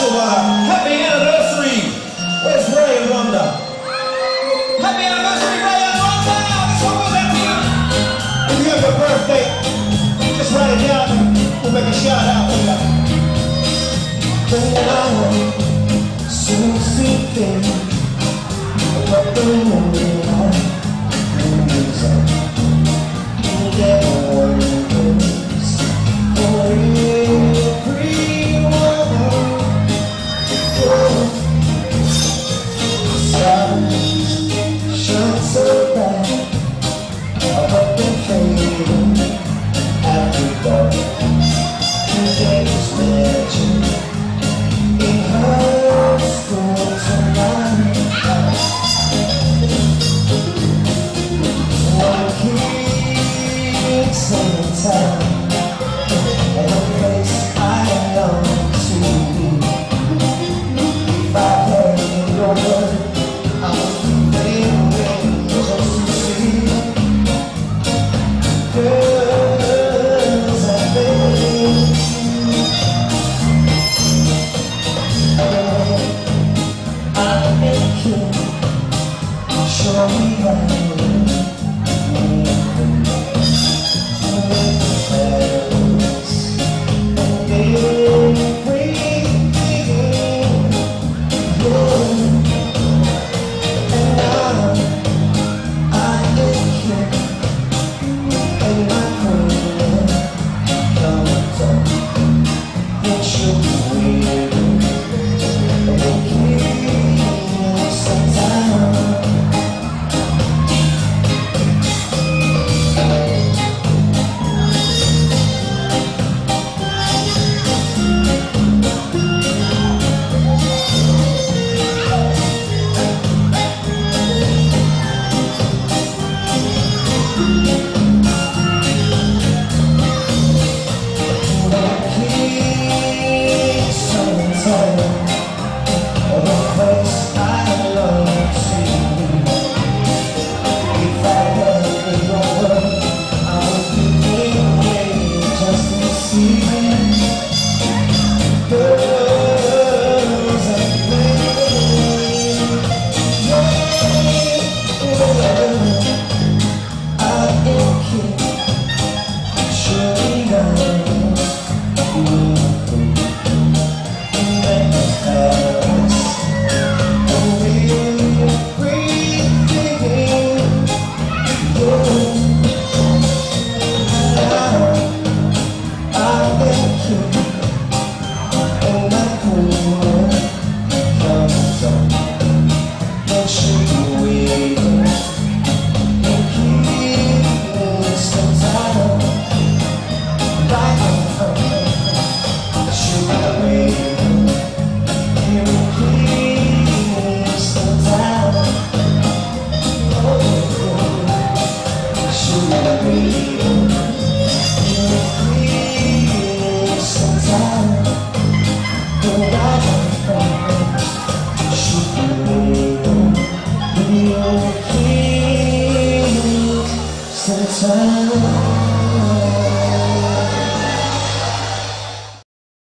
special happy anniversary. Where's Ray and Rhonda? Happy anniversary, Ray and Rhonda. This one goes out to you. If you have a birthday, just write it down and we'll make a shout out for you. When I so sweet thing, what the moon Today